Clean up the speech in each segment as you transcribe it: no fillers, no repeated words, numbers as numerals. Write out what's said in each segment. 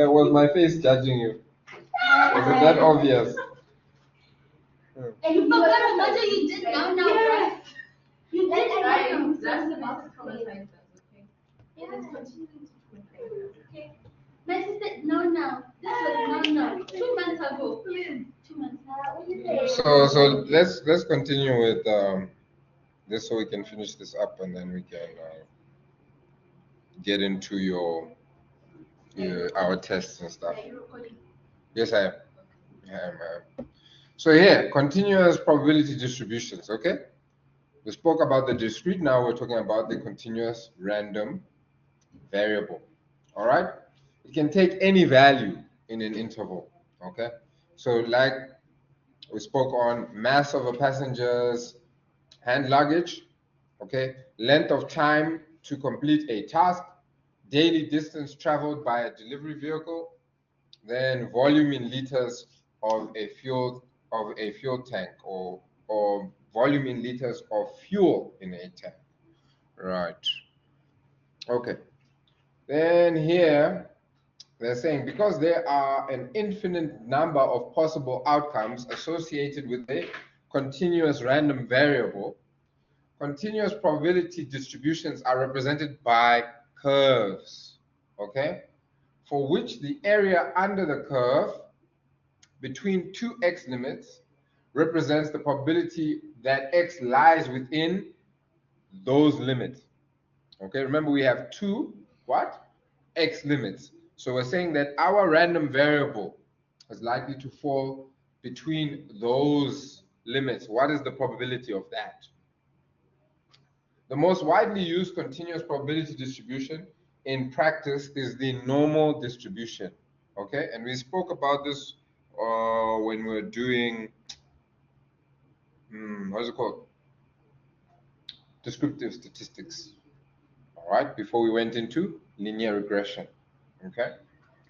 Was my face judging you? Was it that obvious? And you forgot how much you did now, right? You did it now. That's the multiple assignments, okay? Yeah. It is continuing to improve. Okay. My sister, no. This was no. 2 months ago. 2 months now. What do you say? So let's continue with this so we can finish this up and then we can get into our tests and stuff. Are you recording? Yes, I am. So here, continuous probability distributions, okay? We spoke about the discrete, now we're talking about the continuous random variable, all right? It can take any value in an interval, okay? So like we spoke on mass of a passenger's hand luggage, okay? Length of time to complete a task, daily distance traveled by a delivery vehicle, then volume in liters of a fuel tank or volume in liters of fuel in a tank. Right. Okay. Then here they're saying because there are an infinite number of possible outcomes associated with a continuous random variable, continuous probability distributions are represented by curves, okay, for which the area under the curve between two x limits represents the probability that x lies within those limits. Okay, remember we have two x limits. So we're saying that our random variable is likely to fall between those limits. What is the probability of that? The most widely used continuous probability distribution in practice is the normal distribution. Okay, and we spoke about this when we were doing what is it called? Descriptive statistics. All right, before we went into linear regression. Okay,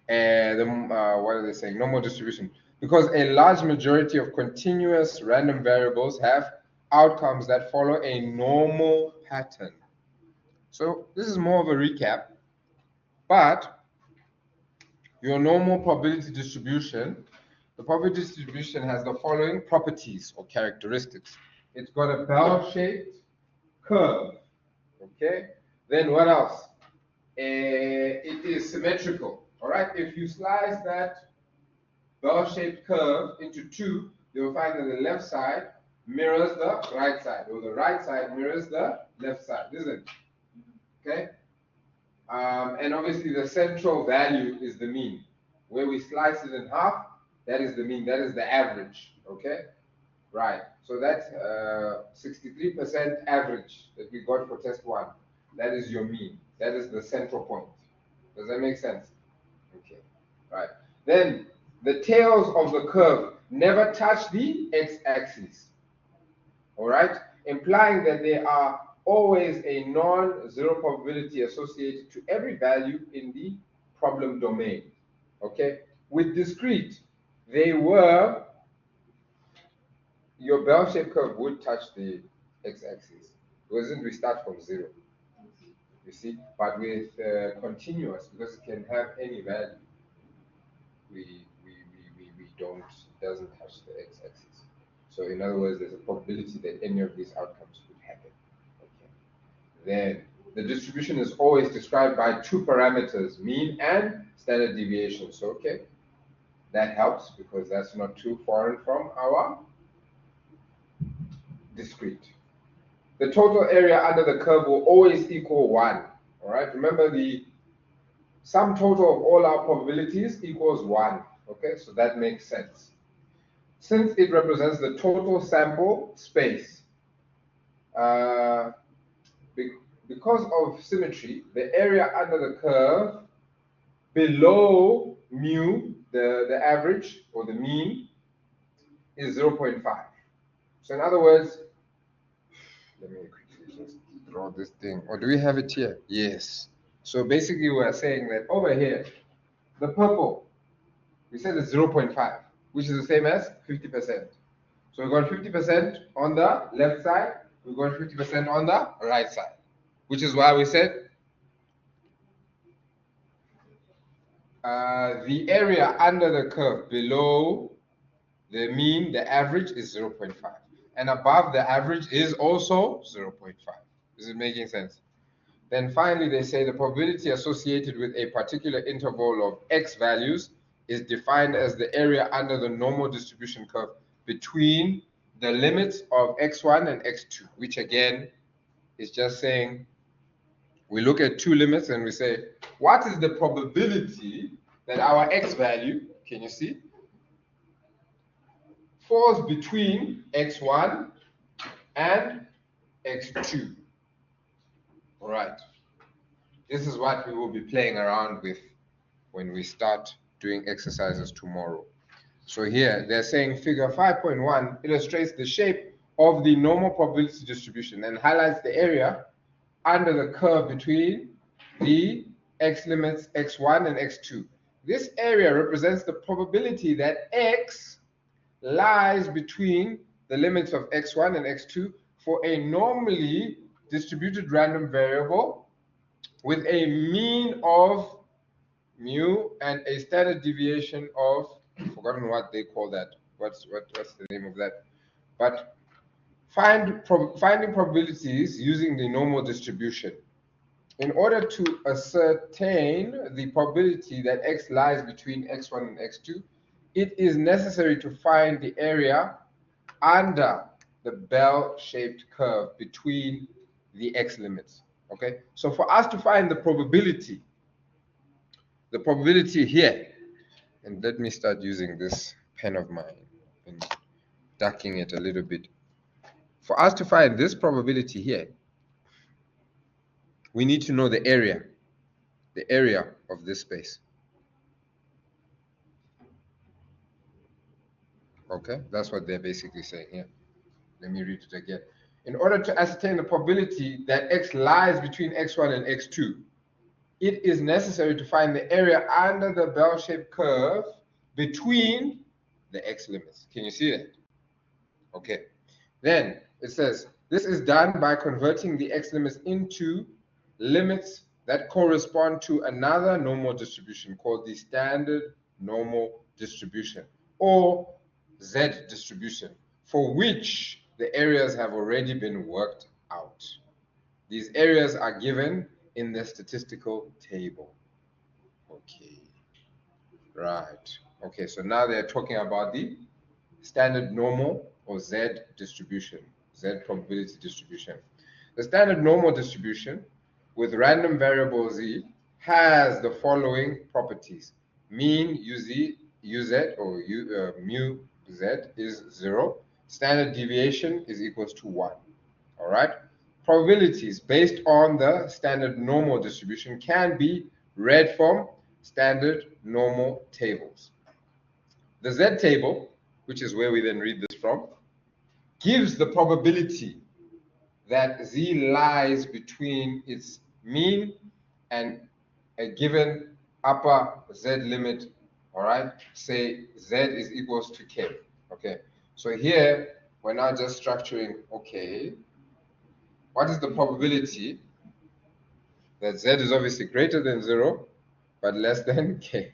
and what are they saying? Normal distribution, because a large majority of continuous random variables have outcomes that follow a normal pattern. So this is more of a recap, but your normal probability distribution, the probability distribution has the following properties or characteristics. It's got a bell-shaped curve, okay? Then what else? It is symmetrical, all right? If you slice that bell-shaped curve into two, you'll find that the left side mirrors the right side, or the right side mirrors the left side, isn't it? Okay? And obviously the central value is the mean. Where we slice it in half, that is the mean, that is the average, okay? Right, so that's 63% average that we got for test one. That is your mean, that is the central point. Does that make sense? Okay, right. Then the tails of the curve never touch the x-axis, all right? Implying that there are always a non-zero probability associated to every value in the problem domain, okay? With discrete, your bell-shaped curve would touch the x-axis. Doesn't we start from 0? You see, but with continuous, because it can have any value, we don't, it doesn't touch the x-axis. So in other words, there's a probability that any of these outcomes could happen. Okay. Then the distribution is always described by two parameters, mean and standard deviation. So okay, that helps because that's not too foreign from our discrete. The total area under the curve will always equal 1. All right, remember the sum total of all our probabilities equals 1. Okay, so that makes sense. Since it represents the total sample space, because of symmetry, the area under the curve below mu, the average or the mean, is 0.5. So in other words, let me quickly just draw this thing. Or do we have it here? Yes. So basically we're saying that over here, the purple, we said it's 0.5, which is the same as 50%. So we got 50% on the left side, we got 50% on the right side, which is why we said the area under the curve below the mean, the average is 0.5. And above the average is also 0.5. Is it making sense? Then finally, they say the probability associated with a particular interval of x values is defined as the area under the normal distribution curve between the limits of x1 and x2, which again is just saying we look at two limits and we say, what is the probability that our x value, can you see, falls between x1 and x2? All right. This is what we will be playing around with when we start doing exercises tomorrow. So here they're saying figure 5.1 illustrates the shape of the normal probability distribution and highlights the area under the curve between the x limits x1 and x2. This area represents the probability that x lies between the limits of x1 and x2 for a normally distributed random variable with a mean of mu and a standard deviation of, I've forgotten what they call that. What's the name of that? But finding probabilities using the normal distribution. In order to ascertain the probability that x lies between x1 and x2, it is necessary to find the area under the bell-shaped curve between the x limits. Okay, so for us to find the probability here, and let me start using this pen of mine and ducking it a little bit. For us to find this probability here, we need to know the area of this space. Okay, that's what they're basically saying here. Let me read it again. In order to ascertain the probability that x lies between x1 and x2, it is necessary to find the area under the bell-shaped curve between the x limits. Can you see that? Okay. Then it says this is done by converting the x limits into limits that correspond to another normal distribution called the standard normal distribution, or Z distribution, for which the areas have already been worked out. These areas are given in the statistical table. Okay, right. Okay, so now they're talking about the standard normal or Z distribution, Z probability distribution. The standard normal distribution with random variable Z has the following properties. Mean UZ or mu Z is 0. Standard deviation is equals to 1. All right. Probabilities based on the standard normal distribution can be read from standard normal tables. The Z table, which is where we then read this from, gives the probability that Z lies between its mean and a given upper Z limit, all right? Say Z is equals to K, okay? So here, we're now just structuring, okay, what is the probability that Z is obviously greater than 0, but less than K?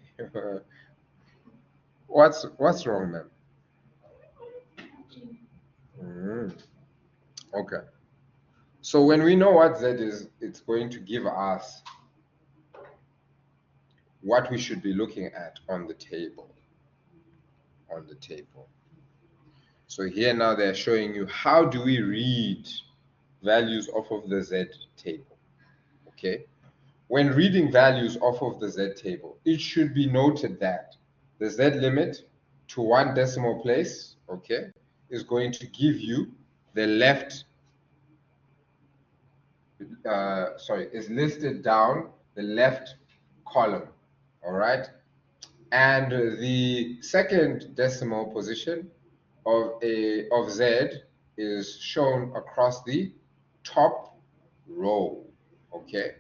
What's wrong, ma'am? Okay. So when we know what Z is, it's going to give us what we should be looking at on the table. So here now they're showing you how do we read values off of the Z table. Okay. When reading values off of the Z table, it should be noted that the Z limit to 1 decimal place, okay, is going to give you the left, is listed down the left column, all right? And the second decimal position of Z is shown across the top row, okay?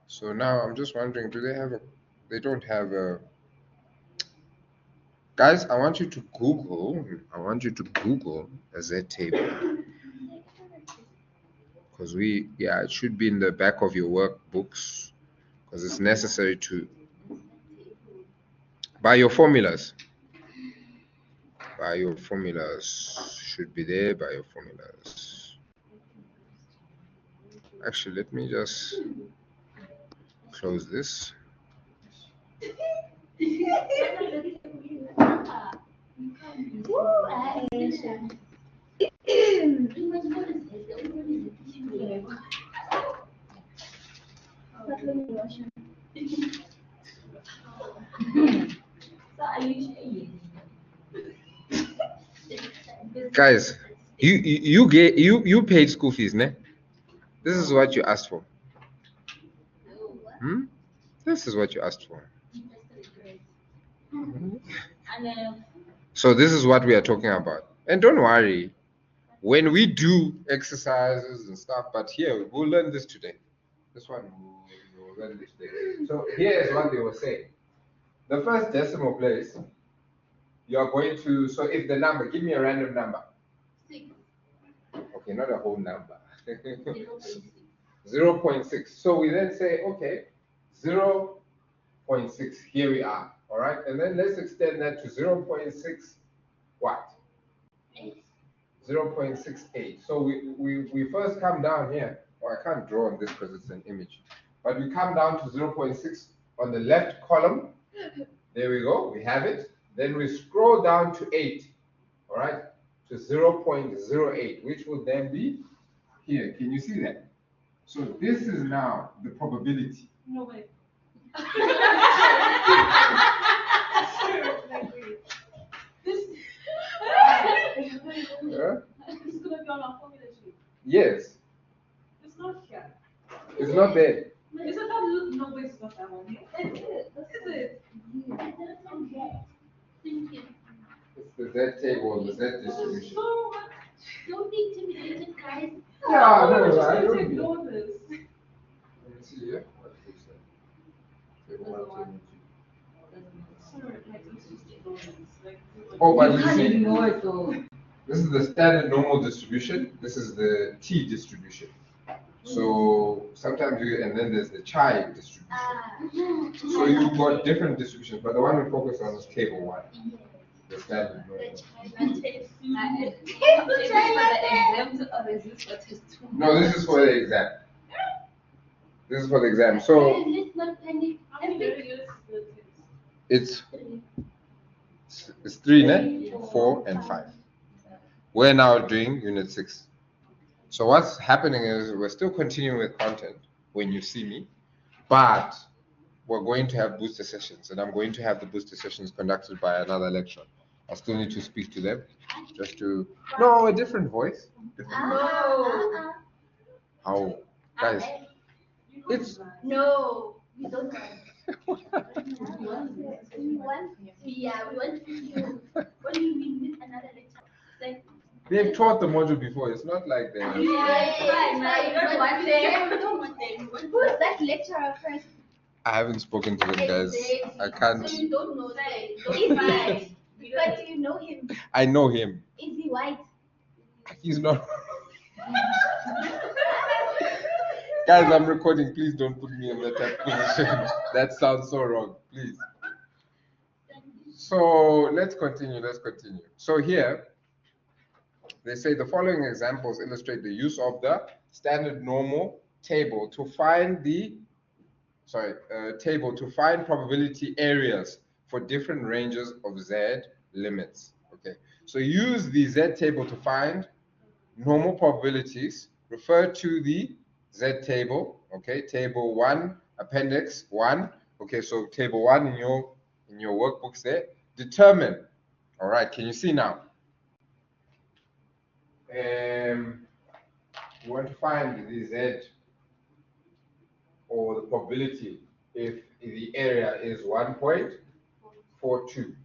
So now I'm just wondering, do they have a, they don't have a, guys, I want you to Google a Z table. Because yeah, it should be in the back of your workbooks, because it's necessary to By your formulas. By your formulas. Should be there by your formulas. Actually, let me just close this. Guys, you paid school fees, ne? This is what you asked for. Hmm? This is what you asked for. So this is what we are talking about. And don't worry, when we do exercises and stuff, but here we'll learn this today. This one we'll learn this today. So here is what they were saying. The first decimal place, you are going to, so if the number, give me a random number. 6. Okay, not a whole number. 0.6. So we then say, okay, 0.6, here we are, all right? And then let's extend that to 0.6 what? 0.68. So we first come down here. Oh, I can't draw on this because it's an image. But we come down to 0.6 on the left column. There we go, we have it. Then we scroll down to 8, all right, to 0.08, which will then be here. Can you see that? So this is now the probability. No way. This Yeah? this is gonna be on our formula sheet. Yes, It's not here. it's not there. Is it that no way it's not that one? Is it? It's the Z table, the Z distribution. So much. Don't be intimidated, guys. Yeah, no, Just I going to don't. ignore this. Let me see here. What is that? Table one, table two. Sorry, like, let's just ignore this. Like, Oh, but you You can't see, ignore it though. this is the standard normal distribution. This is the T distribution. So sometimes you, and then there's the chi distribution. So you've got different distributions, but the one we focus on is table one, the standard normal. No, this is for the exam. This is for the exam. So Let's not panic. how many areas is it's 3, ne? 4, and 5. We're now doing unit 6. So what's happening is we're still continuing with content when you see me, but we're going to have booster sessions, and I'm going to have the booster sessions conducted by another lecturer. I still need to speak to them, just to no, a different voice. Different voice. How, guys? It's No, we don't want. We want, yeah, we want you. What do you mean with another lecture? Like, they've taught the module before. It's not like they. we don't want them. We don't want them. Who's that lecturer first? I haven't spoken to them, guys. I can't. So you don't know them. Is he? But you know him. I know him. Is he white? He's not. Guys, I'm recording. Please don't put me in that type of position. That sounds so wrong. Please. So let's continue. Let's continue. So here, they say the following examples illustrate the use of the standard normal table to find the table to find probability areas for different ranges of Z limits. Okay, so use the Z table to find normal probabilities. Refer to the Z table. Okay, table 1, appendix 1. Okay, so table 1 in your workbooks there. Determine. All right, can you see now? You want to find the Z or the probability if the area is 1.42,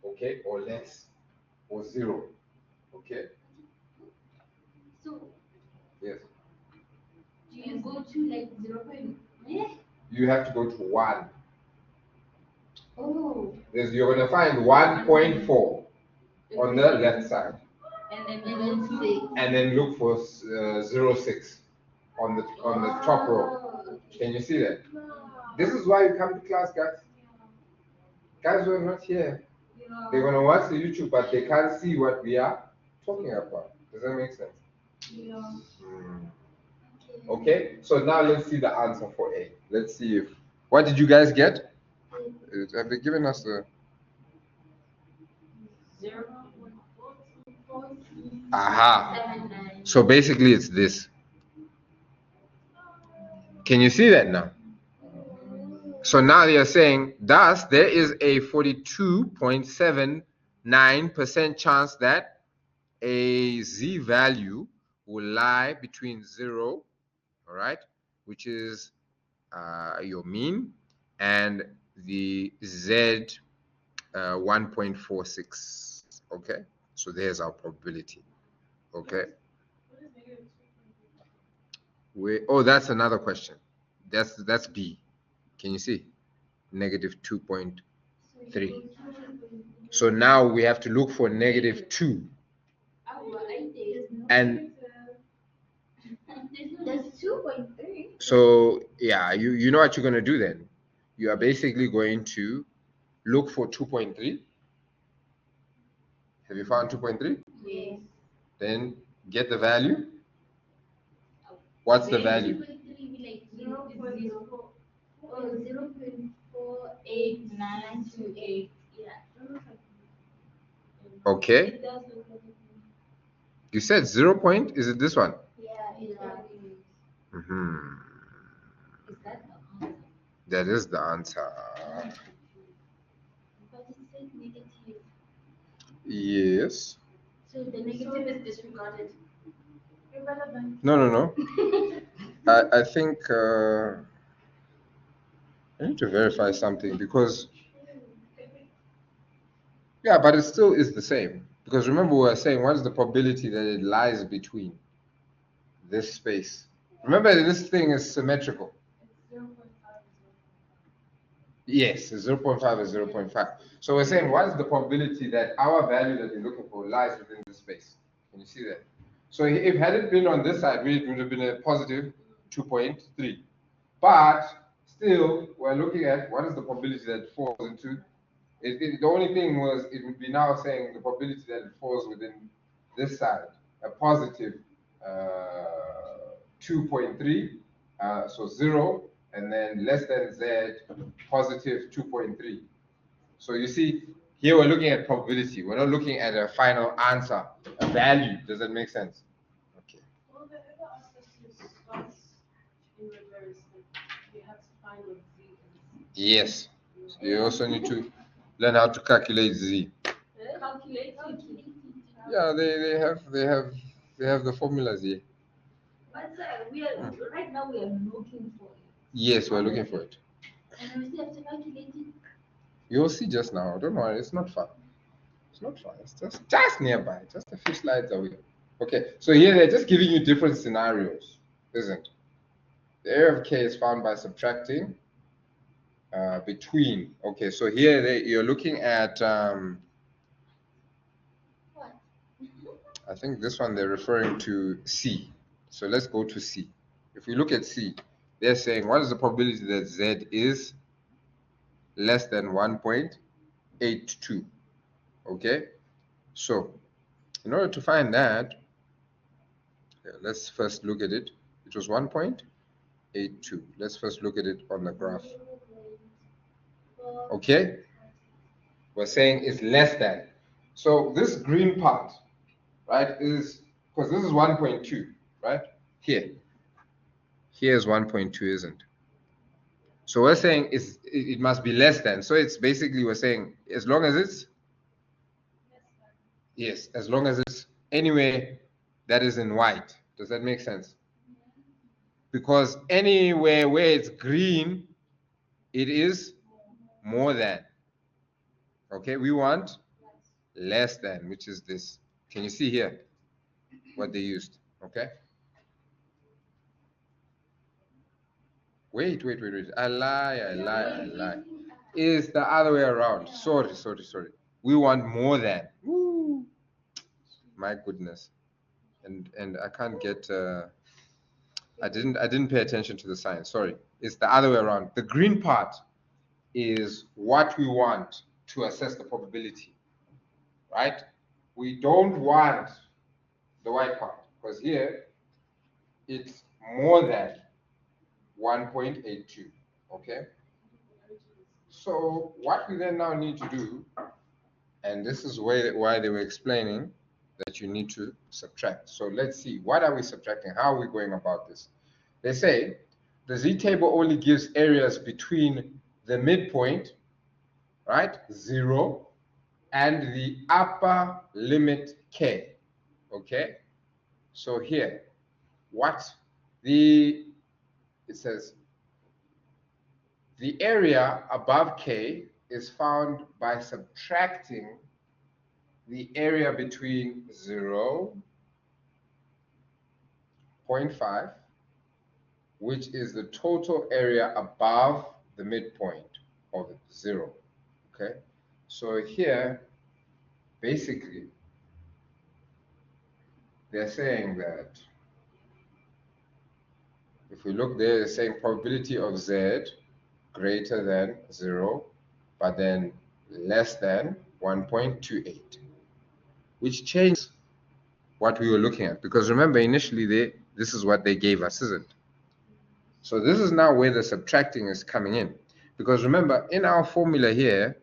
okay, or less, or 0, okay? So, Yes. do you go to like 0. Yeah? You have to go to 1. Oh. You're going to find 1.4 on the left side. And then 6. And then look for 0.6 on the top row. Oh, okay. Can you see that? This is why you come to class, guys. Guys who are not here, Yeah. they're gonna watch the YouTube, but they can't see what we are talking about. Does that make sense? Yeah. Hmm. Okay, so now let's see the answer for A. Let's see if, what did you guys get? Have they given us the, 0.42. aha. So basically it's this. Can you see that now? So now they are saying, thus there is a 42.79% chance that a Z value will lie between 0, all right, which is your mean, and the Z 1.46. Okay, so there's our probability. Okay, oh, that's another question. That's B. Can you see? Negative 2.3. So now we have to look for negative 2. And That's 2.3. so yeah, you know what you're going to do then? You are basically going to look for 2.3. Have you found 2.3? Yes. Then get the value. What's the value? 0.489828. Yeah. Okay. You said 0 point. Is it this one? Yeah, Mm-hmm. Is that the answer? That is the answer. But it says negative. Yes. So the negative is disregarded. Irrelevant. No. I think I need to verify something because yeah, but it still is the same. Because remember, we were saying what is the probability that it lies between this space? Remember, this thing is symmetrical. Yes, 0.5 is 0.5. So we're saying what is the probability that our value that we're looking for lies within this space? Can you see that? So if had it been on this side, it would have been a positive 2.3. But still, we're looking at what is the probability that it falls into. The only thing was it would be now saying the probability that it falls within this side, a positive 2.3, so 0, and then less than Z, positive 2.3. So you see, here we're looking at probability. We're not looking at a final answer, a value. Does that make sense? Okay. Well, the other aspect is starts in reverse. Like you have to find what Z is. Yes. So you also need to learn how to calculate Z. Calculate it. Yeah, they have the formulas here. But we are right now we are looking for it. Yes, we're looking for it. And we still have to calculate it. You'll see just now. Don't worry, it's not far. It's not far. It's just nearby, just a few slides away. Okay, so here they're just giving you different scenarios, isn't it? The area of K is found by subtracting between. Okay, so here you're looking at What? I think this one they're referring to C. So let's go to C. If we look at C, they're saying what is the probability that Z is less than 1.82? Okay, so in order to find that, let's first look at it. It was 1.82. Let's first look at it on the graph. Okay, we're saying it's less than. So this green part, right, is because this is 1.2, right? Here's 1.2, isn't it? So we're saying it must be less than. So it's basically we're saying as long as it's yes, as long as it's anywhere that is in white. Does that make sense? Because anywhere where it's green, it is more than. Okay, we want less than, which is this. Can you see here what they used? Okay. Wait. I lie. It's the other way around. Sorry. We want more than. Woo. My goodness. And I can't get I didn't pay attention to the sign. Sorry. It's the other way around. The green part is what we want. to assess the probability, right? We don't want the white part because here it's more than 1.82, okay? So what we then now need to do, and this is why they were explaining that you need to subtract. So let's see, what are we subtracting? How are we going about this? They say the z-table only gives areas between the midpoint, right, 0, and the upper limit k, okay? So here, it says the area above k is found by subtracting the area between 0.5, which is the total area above the midpoint of 0, okay? So here, basically, they're saying that if we look there, they're saying probability of z greater than 0, but then less than 1.28, which changes what we were looking at. Because remember, initially, this is what they gave us, isn't it? So this is now where the subtracting is coming in. Because remember, in our formula here,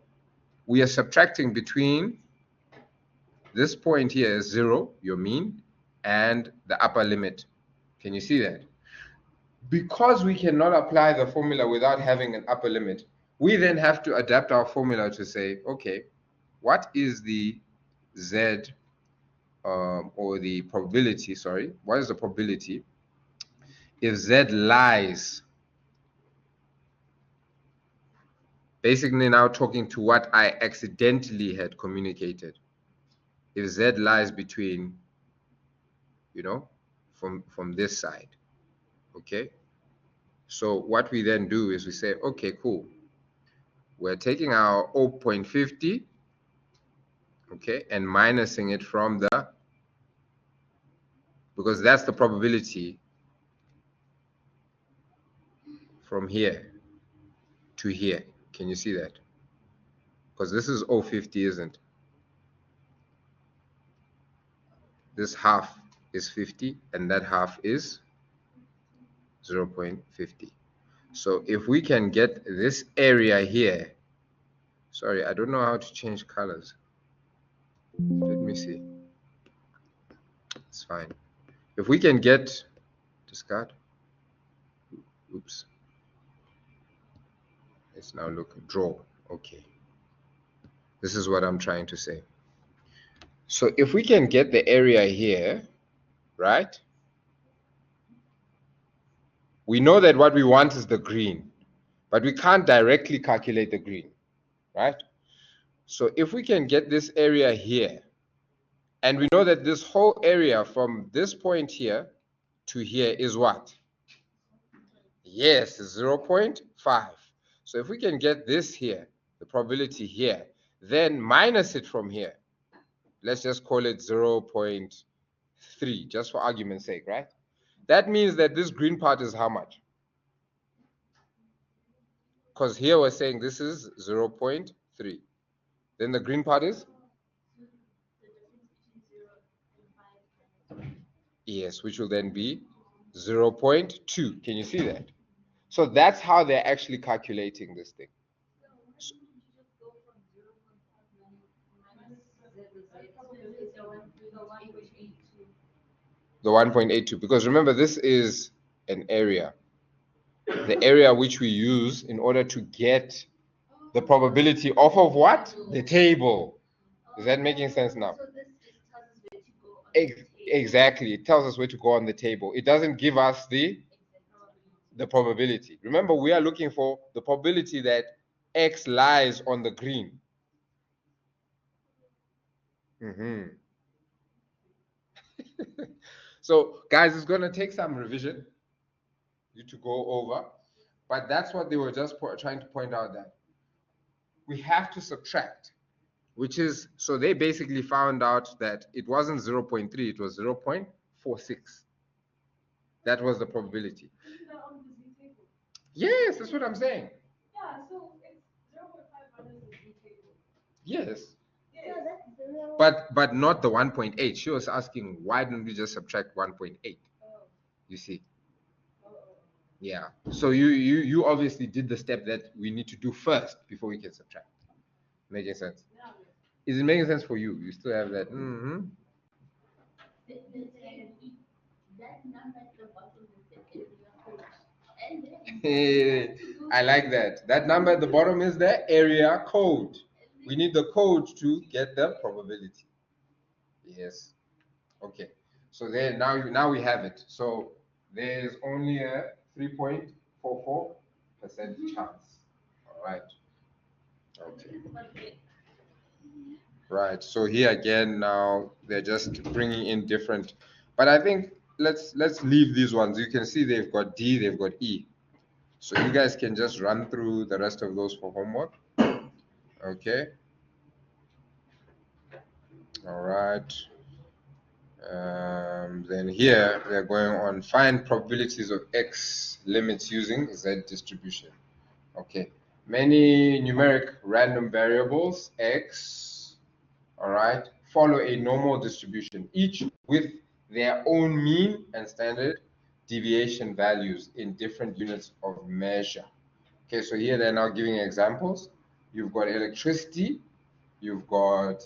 we are subtracting between this point here is 0, your mean, and the upper limit. Can you see that? Because we cannot apply the formula without having an upper limit, we then have to adapt our formula to say, okay, what is the z, or the probability, sorry, what is the probability if z lies, basically now talking to what I accidentally had communicated, if z lies between, you know, from this side, okay? So what we then do is we say, okay, cool, we're taking our 0.50, okay, and minusing it from the, because that's the probability from here to here. Can you see that? Because this is 0.50, isn't it? This half is 50 and that half is 0.50. So if we can get this area here, sorry, I don't know how to change colors. Let me see. It's fine. If we can get, discard, oops, let's now look, draw, okay. This is what I'm trying to say. So if we can get the area here, right? We know that what we want is the green, but we can't directly calculate the green, right? So if we can get this area here, and we know that this whole area from this point here to here is what? Yes, 0.5. So if we can get this here, the probability here, then minus it from here. Let's just call it 0.3, just for argument's sake, right? That means that this green part is how much? Because here we're saying this is 0.3. Then the green part is? Yes, which will then be 0.2. Can you see that? So that's how they're actually calculating this thing. So, the 1.82, because remember, this is an area, the area which we use in order to get the probability off of what? The table. Is that making sense now? Exactly. It tells us where to go on the table. It doesn't give us the probability. Remember, we are looking for the probability that X lies on the green. So, guys, it's going to take some revision you to go over, but that's what they were just trying to point out, that we have to subtract, which is, so they basically found out that it wasn't 0.3, it was 0.46. That was the probability. Isn't that on the Z table? Yes, that's what I'm saying. Yeah, so it's 0.5 minus the Z table. Yes. So that's the real. But not the 1.8. She was asking, why don't we just subtract 1.8? You see? Yeah. So you obviously did the step that we need to do first before we can subtract. Making sense? Is it making sense for you? You still have that? Mm-hmm. That number at the bottom is the area code. And then Hey, I like that. That number at the bottom is the area code. We need the code to get the probability. Yes. Okay. So there now we have it. So there's only a 3.44% chance. All right. Okay. Right. So here again now they're just bringing in different. But I think let's leave these ones. You can see they've got D, they've got E. So you guys can just run through the rest of those for homework. Okay. All right. Then here we are going on find probabilities of X limits using Z distribution. Okay. Many numeric random variables X, all right, follow a normal distribution, each with their own mean and standard deviation values in different units of measure. Okay, so here they're now giving examples. You've got electricity, you've got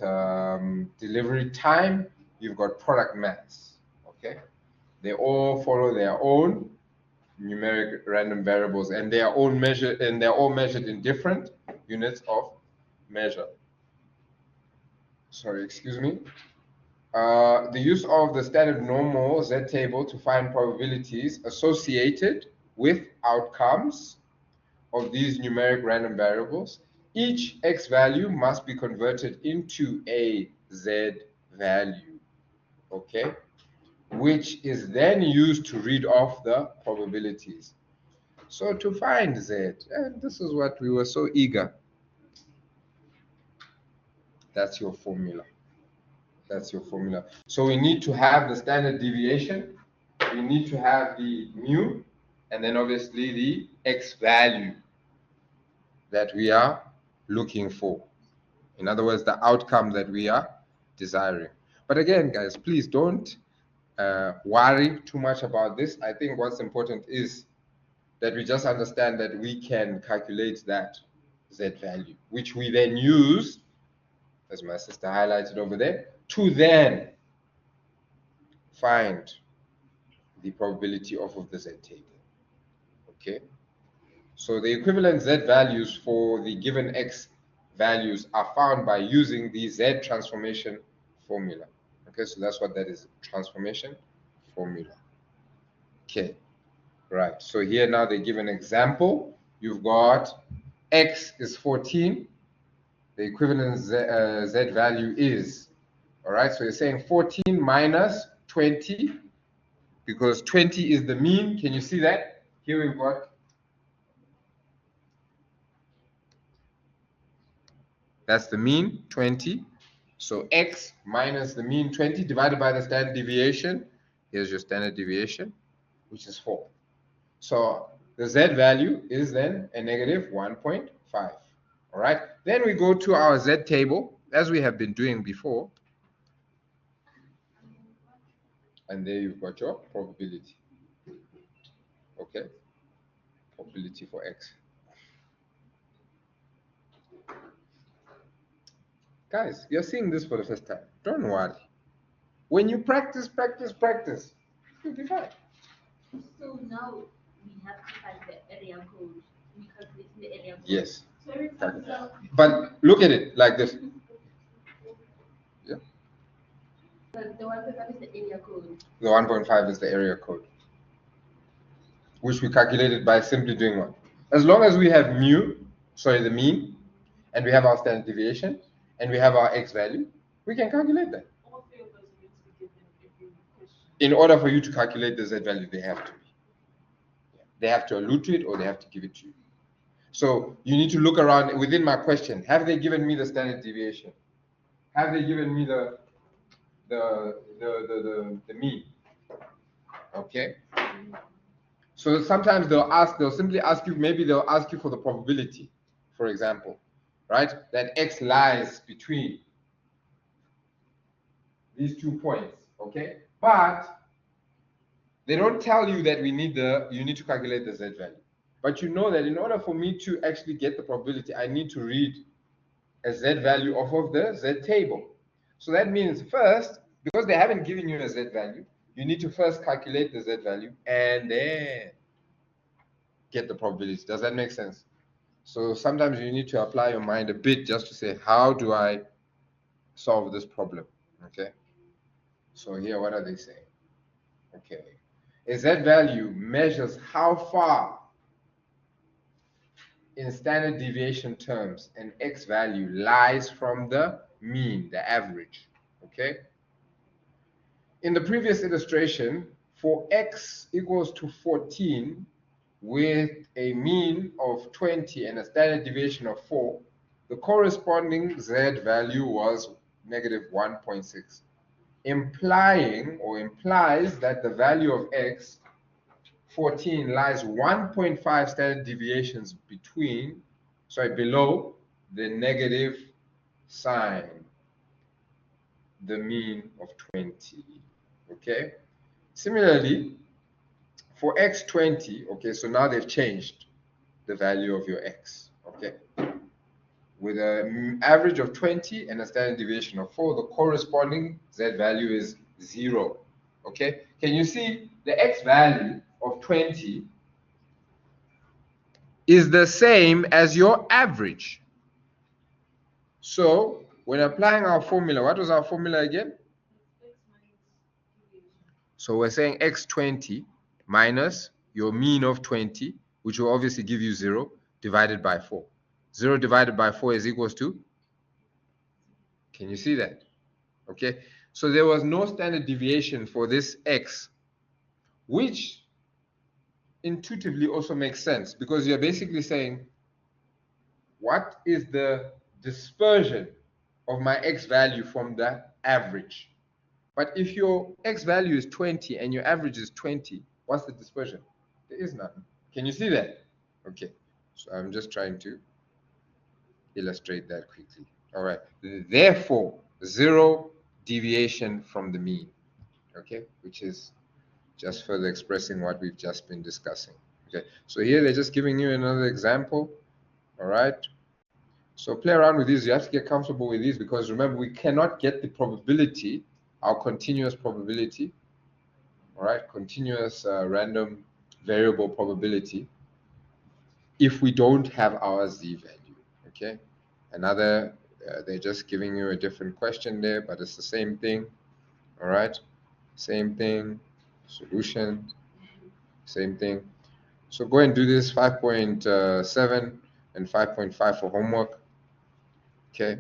delivery time, you've got product mass. Okay, they all follow their own numeric random variables, and they are all measured, and they're all measured in different units of measure. Sorry, excuse me. The use of the standard normal Z table to find probabilities associated with outcomes of these numeric random variables. Each X value must be converted into a Z value, okay, which is then used to read off the probabilities. So to find Z, and this is what we were so eager. That's your formula. That's your formula. So we need to have the standard deviation, we need to have the mu, and then obviously the X value that we are looking for. In other words, the outcome that we are desiring. But again, guys, please don't worry too much about this. I think what's important is that we just understand that we can calculate that Z value, which we then use, as my sister highlighted over there, to then find the probability off of the Z table. Okay? So the equivalent Z values for the given X values are found by using the Z transformation formula. Okay, so that's what that is, transformation formula. Okay, right. So here now they give an example. You've got X is 14. The equivalent Z value is, all right, so you're saying 14 minus 20, because 20 is the mean. Can you see that? Here we've got, that's the mean, 20. So X minus the mean 20 divided by the standard deviation. Here's your standard deviation, which is 4. So the Z value is then a negative 1.5. All right. Then we go to our Z table, as we have been doing before. And there you've got your probability. Okay. Probability for X. Guys, you're seeing this for the first time. Don't worry. When you practice, you'll be fine. So now we have to find the area code. We calculate the area code. Yes. So every time so But look at it like this. Yeah. the 1.5 is the area code. The 1.5 is the area code, which we calculated by simply doing what? As long as we have the mean, and we have our standard deviation, and we have our X value, we can calculate that. All three of those need to be given every question. In order for you to calculate the Z value, they have to be. They have to allude to it, or they have to give it to you. So you need to look around within my question. Have they given me the standard deviation? Have they given me the mean? Okay. So sometimes they'll simply ask you, maybe they'll ask you for the probability, for example. right? That x lies between these 2 points, okay? But they don't tell you that you need to calculate the z value. But you know that in order for me to actually get the probability, I need to read a z value off of the z table. So that means first, because they haven't given you a z value, you need to first calculate the z value and then get the probability. Does that make sense? So sometimes you need to apply your mind a bit just to say, how do I solve this problem? Okay. So here, what are they saying? Okay. A z value measures how far in standard deviation terms an x value lies from the mean, the average. Okay. In the previous illustration, for x equals to 14 with a mean of 20 and a standard deviation of 4, the corresponding z value was negative 1.6, implying or implies that the value of x 14 lies 1.5 standard deviations below the negative sign, the mean of 20. Okay. Similarly, for x20, okay, so now they've changed the value of your x, okay? With an average of 20 and a standard deviation of 4, the corresponding z value is 0, okay? Can you see the x value of 20 is the same as your average? So when applying our formula, what was our formula again? So we're saying x20 minus your mean of 20, which will obviously give you 0, divided by 4. 0 divided by 4 is equals to? Can you see that? Okay, so there was no standard deviation for this x, which intuitively also makes sense because you're basically saying, what is the dispersion of my x value from the average? But if your x value is 20 and your average is 20, what's the dispersion? There is none. Can you see that? Okay, so I'm just trying to illustrate that quickly. All right, therefore, 0 deviation from the mean, okay, which is just further expressing what we've just been discussing. Okay, so here they're just giving you another example. All right, so play around with these. You have to get comfortable with these because remember, we cannot get the probability, our continuous probability, all right, continuous random variable probability, if we don't have our z value. Okay, another, they're just giving you a different question there, but it's the same thing. All right, same thing, solution, same thing. So go and do this 5.7 and 5.5 for homework. Okay,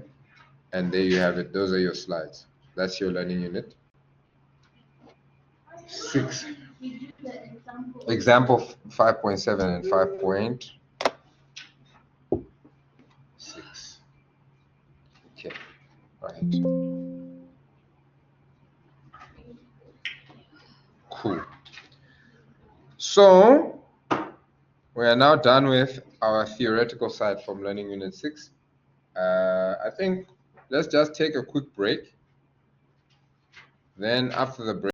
and there you have it. Those are your slides. That's your learning unit 6. Example 5.7 and 5.6. Okay, right. Cool. So we are now done with our theoretical side from learning unit 6. I think let's just take a quick break. Then after the break,